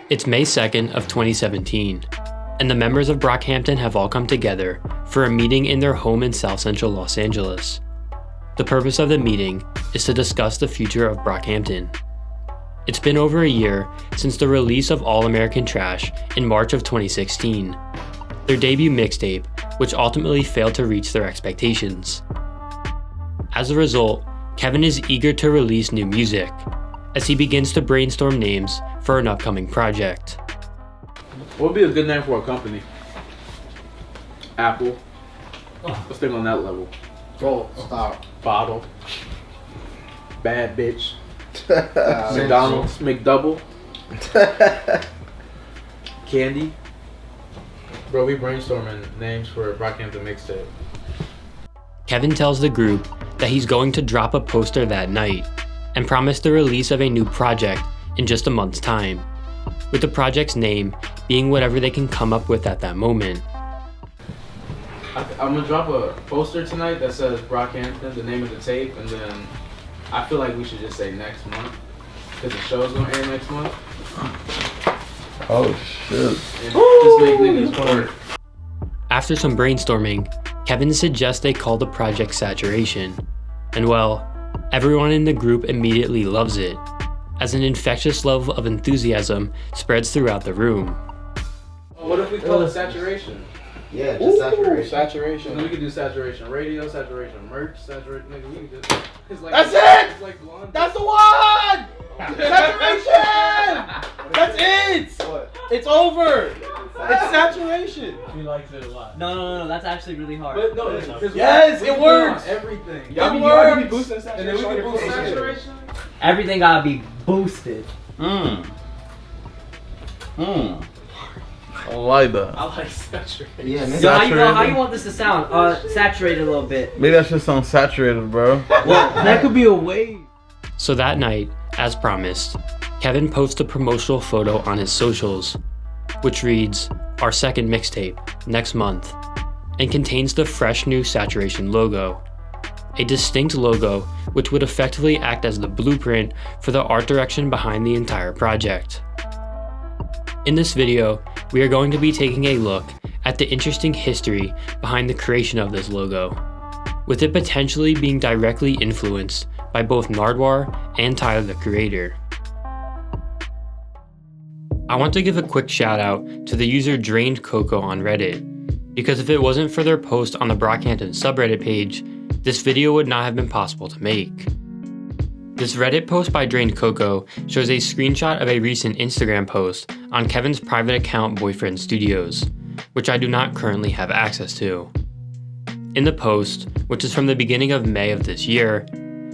It's May 2nd of 2017, and the members of Brockhampton have all come together for a meeting in their home in South Central Los Angeles. The purpose of the meeting is to discuss the future of Brockhampton. It's been over a year since the release of All American Trash in March of 2016, their debut mixtape, which ultimately failed to reach their expectations. As a result, Kevin is eager to release new music, as he begins to brainstorm names for an upcoming project. What would be a good name for a company? Apple. Let's think on that level. Oh, stop. Bottle. Bad bitch. McDonald's. McDouble. Candy. Bro, we brainstorming names for Brockhampton mixtape. Kevin tells the group that he's going to drop a poster that night and promise the release of a new project in just a month's time, with the project's name being whatever they can come up with at that moment. I'm gonna drop a poster tonight that says Brockhampton, the name of the tape, and then I feel like we should just say next month, because the show's gonna air next month. Oh shit. And just make niggas work. After some brainstorming, Kevin suggests they call the project Saturation, and well, everyone in the group immediately loves it, as an infectious level of enthusiasm spreads throughout the room. What if we call it Saturation? Yeah, just saturation. Saturation. And then we could do Saturation Radio, Saturation Merch, Saturation. Nigga, we could just. It's like, That's it! It's like blonde. That's the one! Saturation! That's it! What? It's over! It's saturation! He likes it a lot. No, that's actually really hard. But no, because Yes, we it put works! on everything. It Y'all works! boosting Saturation. And then we can boost Saturation. Everything gotta be boosted. I like that. I like Saturation. Yeah, man. So how you want this to sound? Saturate it a little bit. Maybe that should sound saturated, bro. Well, that could be a wave. So that night, as promised, Kevin posts a promotional photo on his socials, which reads, "Our second mixtape, next month," and contains the fresh new Saturation logo. A distinct logo which would effectively act as the blueprint for the art direction behind the entire project. In this video, we are going to be taking a look at the interesting history behind the creation of this logo, with it potentially being directly influenced by both Nardwuar and Tyler the creator. I want to give a quick shout out to the user Drained Coco on Reddit, because if it wasn't for their post on the Brockhampton subreddit page, this video would not have been possible to make. This Reddit post by Drained Coco shows a screenshot of a recent Instagram post on Kevin's private account Boyfriend Studios, which I do not currently have access to. In the post, which is from the beginning of May of this year,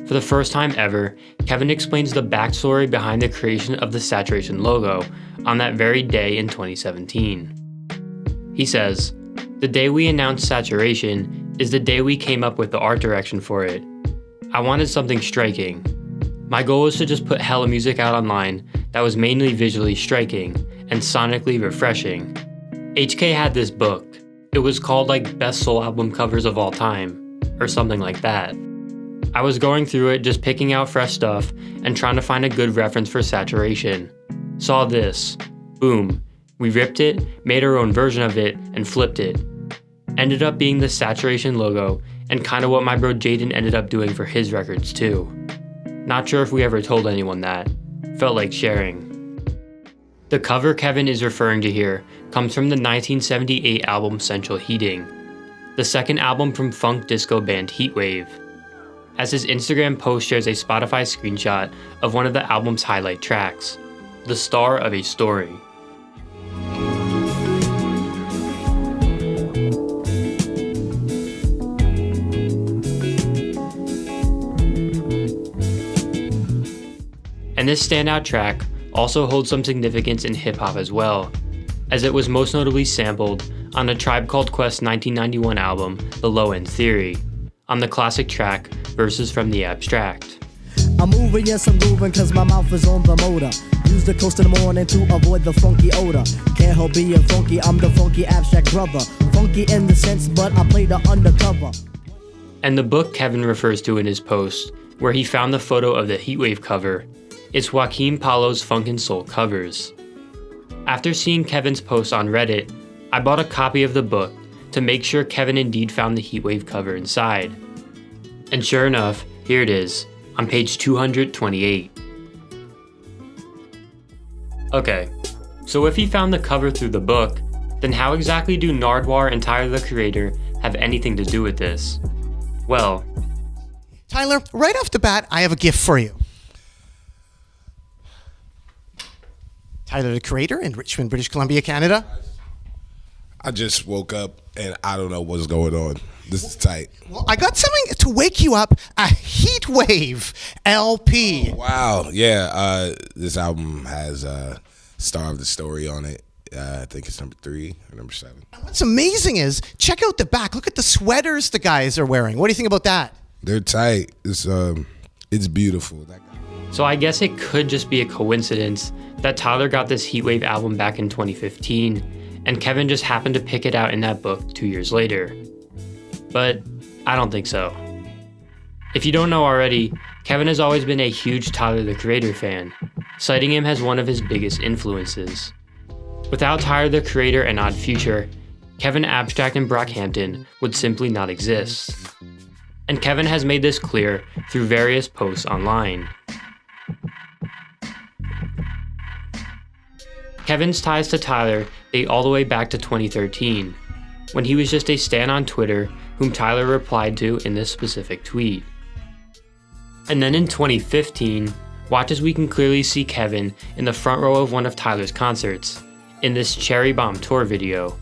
for the first time ever, Kevin explains the backstory behind the creation of the Saturation logo on that very day in 2017. He says, "The day we announced Saturation is the day we came up with the art direction for it. I wanted something striking. My goal was to just put hella music out online that was mainly visually striking and sonically refreshing. HK had this book. It was called like Best Soul Album Covers of All Time, or something like that. I was going through it just picking out fresh stuff and trying to find a good reference for Saturation. Saw this. Boom. We ripped it, made our own version of it, and flipped it. Ended up being the Saturation logo, and kinda what my bro Jayden ended up doing for his records too. Not sure if we ever told anyone that. Felt like sharing." The cover Kevin is referring to here comes from the 1978 album Central Heating, the second album from funk disco band Heatwave, as his Instagram post shares a Spotify screenshot of one of the album's highlight tracks, "The Star of a Story." And this standout track also holds some significance in hip-hop as well, as it was most notably sampled on a Tribe Called Quest 1991 album, The Low End Theory, on the classic track Verses from the Abstract. I'm moving, yes I'm grooving, cause my mouth is on the motor. Use the coast in the morning to avoid the funky odor. Can't help being funky, I'm the funky abstract brother. Funky in the sense, but I play the undercover. And the book Kevin refers to in his post, where he found the photo of the Heatwave cover, is Joaquin Palo's Funk and Soul Covers. After seeing Kevin's post on Reddit, I bought a copy of the book to make sure Kevin indeed found the Heatwave cover inside. And sure enough, here it is, on page 228. Okay, so if he found the cover through the book, then how exactly do Nardwuar and Tyler the Creator have anything to do with this? Well, Tyler, right off the bat, I have a gift for you. Tyler the Creator in Richmond, British Columbia, Canada. I just woke up and I don't know what's going on. This is tight. Well, I got something to wake you up, a Heatwave LP. Oh, wow. Yeah. This album has Star of the Story on it. I think it's number 3 or number 7. What's amazing is, check out the back. Look at the sweaters the guys are wearing. What do you think about that? They're tight. It's beautiful. So I guess it could just be a coincidence that Tyler got this Heatwave album back in 2015, and Kevin just happened to pick it out in that book 2 years later. But I don't think so. If you don't know already, Kevin has always been a huge Tyler the Creator fan, citing him as one of his biggest influences. Without Tyler the Creator and Odd Future, Kevin Abstract and Brockhampton would simply not exist. And Kevin has made this clear through various posts online. Kevin's ties to Tyler date all the way back to 2013, when he was just a stan on Twitter whom Tyler replied to in this specific tweet. And then in 2015, watch as we can clearly see Kevin in the front row of one of Tyler's concerts, in this Cherry Bomb tour video.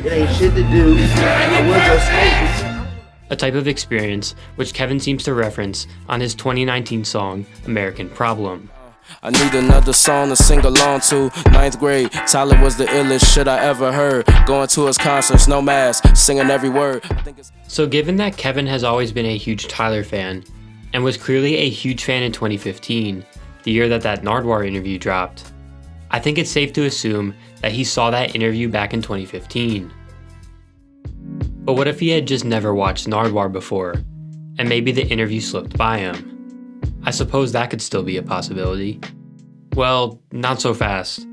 It ain't shit to do. I will go skating. A type of experience which Kevin seems to reference on his 2019 song, American Problem. I need another song to sing along to. 9th grade, Tyler was the illest shit I ever heard. Going to his concerts, no mask, singing every word. So given that Kevin has always been a huge Tyler fan, and was clearly a huge fan in 2015, the year that Nardwuar interview dropped, I think it's safe to assume that he saw that interview back in 2015. But what if he had just never watched Nardwuar before, and maybe the interview slipped by him? I suppose that could still be a possibility. Well, not so fast,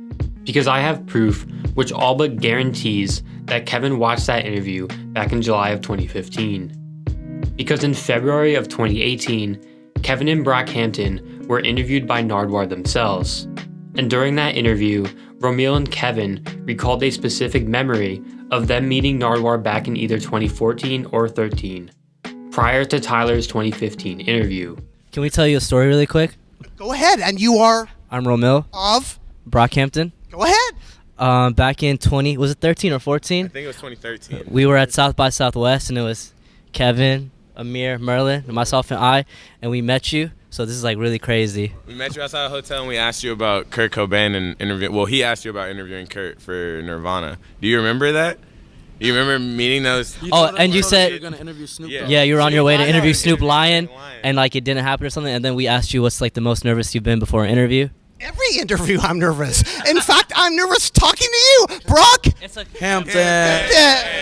because I have proof which all but guarantees that Kevin watched that interview back in July of 2015. Because in February of 2018, Kevin and Brockhampton were interviewed by Nardwuar themselves, and during that interview, Romeo and Kevin recalled a specific memory of them meeting Nardwuar back in either 2014 or 13, prior to Tyler's 2015 interview. Can we tell you a story really quick? Go ahead, and you are? I'm Romeo. Of? Brockhampton. Go ahead. Back in 13 or 14? I think it was 2013. We were at South by Southwest, and it was Kevin, Amir, Merlin, myself, and I, and we met you. So this is like really crazy. We met you outside a hotel and we asked you about Kurt Cobain and interview. Well, he asked you about interviewing Kurt for Nirvana. Do you remember that? You remember meeting those? And you said you were gonna interview Snoop. Yeah, you were on your way to interview Snoop Lion, and like it didn't happen or something. And then we asked you what's like the most nervous you've been before an interview. Every interview, I'm nervous. In fact, I'm nervous talking to you, Brock. It's okay. Hampton.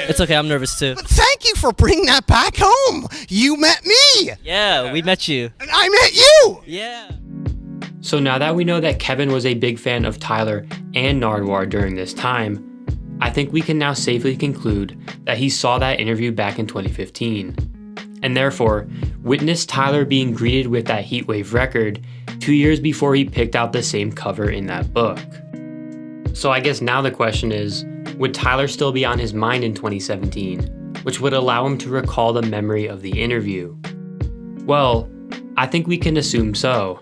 It's okay. I'm nervous too. But thank you for bringing that back home. You met me. Yeah, we met you. And I met you. Yeah. So now that we know that Kevin was a big fan of Tyler and Nardwuar during this time, I think we can now safely conclude that he saw that interview back in 2015, and therefore witnessed Tyler being greeted with that Heatwave record 2 years before he picked out the same cover in that book. So I guess now the question is, would Tyler still be on his mind in 2017, which would allow him to recall the memory of the interview? Well, I think we can assume so,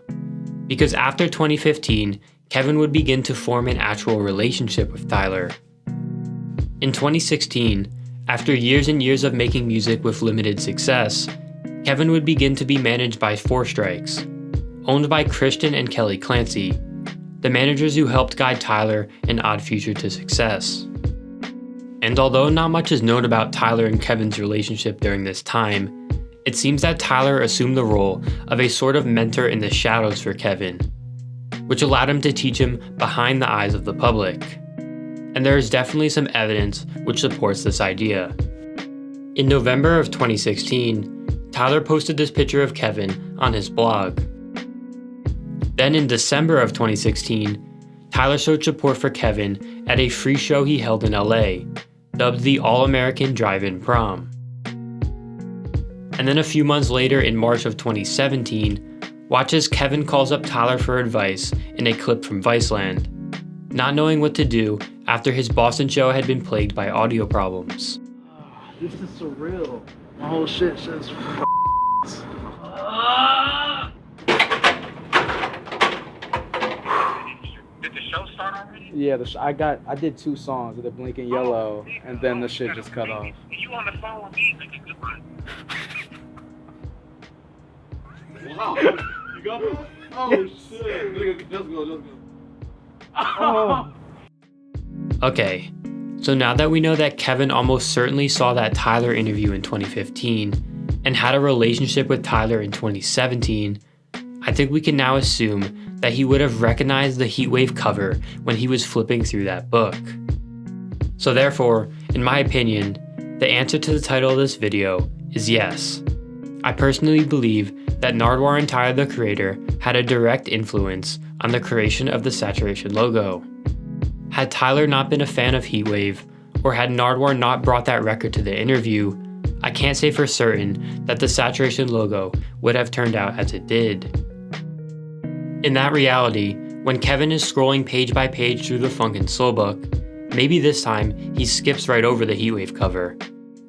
because after 2015, Kevin would begin to form an actual relationship with Tyler. In 2016, after years and years of making music with limited success, Kevin would begin to be managed by Four Strikes, owned by Christian and Kelly Clancy, the managers who helped guide Tyler and Odd Future to success. And although not much is known about Tyler and Kevin's relationship during this time, it seems that Tyler assumed the role of a sort of mentor in the shadows for Kevin, which allowed him to teach him behind the eyes of the public. And there is definitely some evidence which supports this idea. In November of 2016, Tyler posted this picture of Kevin on his blog. Then in December of 2016, Tyler showed support for Kevin at a free show he held in LA, dubbed the All-American Drive-In Prom. And then a few months later, in March of 2017, watch as Kevin calls up Tyler for advice in a clip from Viceland, not knowing what to do after his Boston show had been plagued by audio problems. This is surreal. My whole shit says Did the show start already? Yeah, I did 2 songs with the blinking yellow, and then the shit just cut off. You on the phone with me, nigga? Goodbye. wow. You got it? Oh shit. Nigga, just go. Oh. Okay, so now that we know that Kevin almost certainly saw that Tyler interview in 2015 and had a relationship with Tyler in 2017, I think we can now assume that he would have recognized the Heatwave cover when he was flipping through that book. So therefore, in my opinion, the answer to the title of this video is yes. I personally believe that Nardwuar and Tyler, the creator, had a direct influence on the creation of the Saturation logo. Had Tyler not been a fan of Heatwave, or had Nardwuar not brought that record to the interview, I can't say for certain that the Saturation logo would have turned out as it did. In that reality, when Kevin is scrolling page by page through the Funk and Soul book, maybe this time he skips right over the Heatwave cover,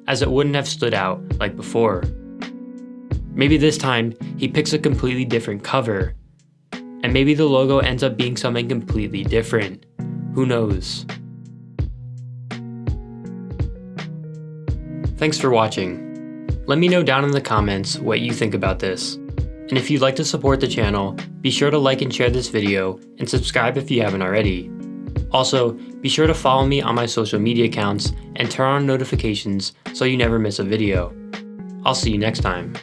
as it wouldn't have stood out like before. Maybe this time he picks a completely different cover, and maybe the logo ends up being something completely different. Who knows? Thanks for watching. Let me know down in the comments what you think about this. And if you'd like to support the channel, be sure to like and share this video and subscribe if you haven't already. Also, be sure to follow me on my social media accounts and turn on notifications so you never miss a video. I'll see you next time.